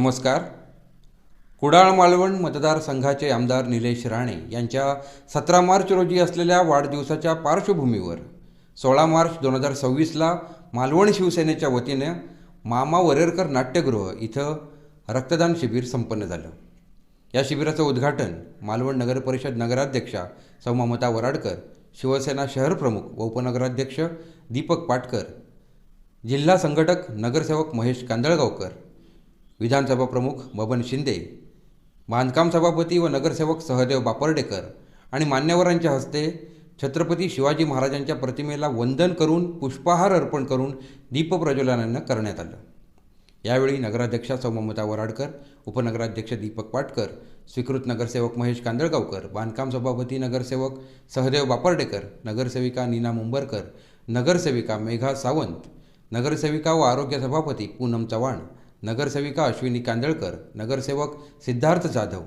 नमस्कार. कुडाळ मालवण मतदारसंघाचे आमदार निलेश राणे यांच्या 17 मार्च रोजी असलेल्या वाढदिवसाच्या पार्श्वभूमीवर 16 मार्च 2026ला मालवण शिवसेनेच्या वतीने मामा वरेरकर नाट्यगृह इथं रक्तदान शिबिर संपन्न झालं. या शिबिराचं उद्घाटन मालवण नगर परिषद नगराध्यक्षा सौ ममता वराडकर, शिवसेना शहर प्रमुख व उपनगराध्यक्ष दीपक पाटकर, जिल्हा संघटक नगरसेवक महेश कांदळगावकर, विधानसभा प्रमुख बबन शिंदे, बांधकाम सभापती व नगरसेवक सहदेव बापर्डेकर आणि मान्यवरांच्या हस्ते छत्रपती शिवाजी महाराजांच्या प्रतिमेला वंदन करून पुष्पहार अर्पण करून दीपप्रज्वलनानं करण्यात आलं. यावेळी नगराध्यक्षा सौ ममता वराडकर, उपनगराध्यक्ष दीपक पाटकर, स्वीकृत नगरसेवक महेश कांदळगावकर, बांधकाम सभापती नगरसेवक सहदेव बापर्डेकर, नगरसेविका नीना मुंबरकर, नगरसेविका मेघा सावंत, नगरसेविका व आरोग्य सभापती पूनम चव्हाण, नगरसेविका अश्विनी कांदळकर, नगरसेवक सिद्धार्थ जाधव,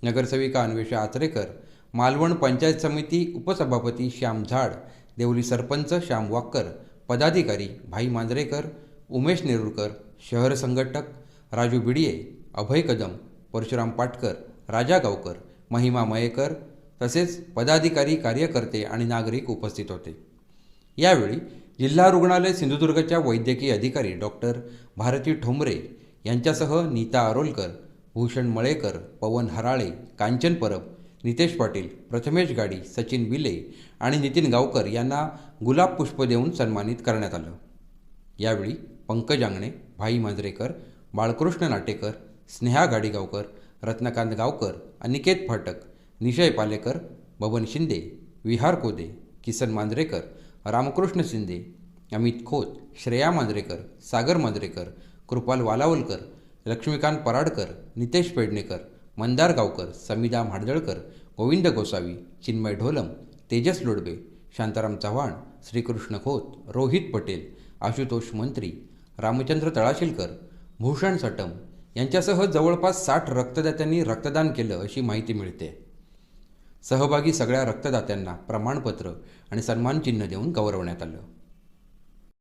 नगरसेविका अन्वेषा आचरेकर, मालवण पंचायत समिती उपसभापती श्याम झाड, देवली सरपंच श्याम वाक्कर, पदाधिकारी भाई मांजरेकर, उमेश नेरुरकर, शहर संघटक राजू बिडिये, अभय कदम, परशुराम पाटकर, राजा गावकर, महिमा मयेकर तसेच पदाधिकारी, कार्यकर्ते आणि नागरिक उपस्थित होते. यावेळी जिल्हा रुग्णालय सिंधुदुर्गच्या वैद्यकीय अधिकारी डॉक्टर भारती ठोंबरे यांच्यासह नीता अरोलकर, भूषण मळेकर, पवन हराळे, कांचन परब, नितेश पाटील, प्रथमेश गाडी, सचिन विले आणि नितीन गावकर यांना गुलाब पुष्प देऊन सन्मानित करण्यात आलं. यावेळी पंकज आंगणे, भाई मांजरेकर, बाळकृष्ण नाटेकर, स्नेहा गाडीगावकर, रत्नकांत गावकर, अनिकेत फाटक, निशय पालेकर, बबन शिंदे, विहार कोदे, किसन मांजरेकर, रामकृष्ण शिंदे, अमित खोत, श्रेया मांजरेकर, सागर मांजरेकर, कृपाल वालावलकर, लक्ष्मीकांत पराडकर, नितेश पेडणेकर, मंदार गावकर, समिदा म्हाडदळकर, गोविंद गोसावी, चिन्मय ढोलम, तेजस लोडबे, शांताराम चव्हाण, श्रीकृष्ण खोत, रोहित पटेल, आशुतोष मंत्री, रामचंद्र तळाशीलकर, भूषण सटम यांच्यासह जवळपास 60 रक्तदात्यांनी रक्तदान केलं अशी माहिती मिळते. सहभागी सगळ्या रक्तदात्यांना प्रमाणपत्र आणि सन्मानचिन्ह देऊन गौरवण्यात आलं.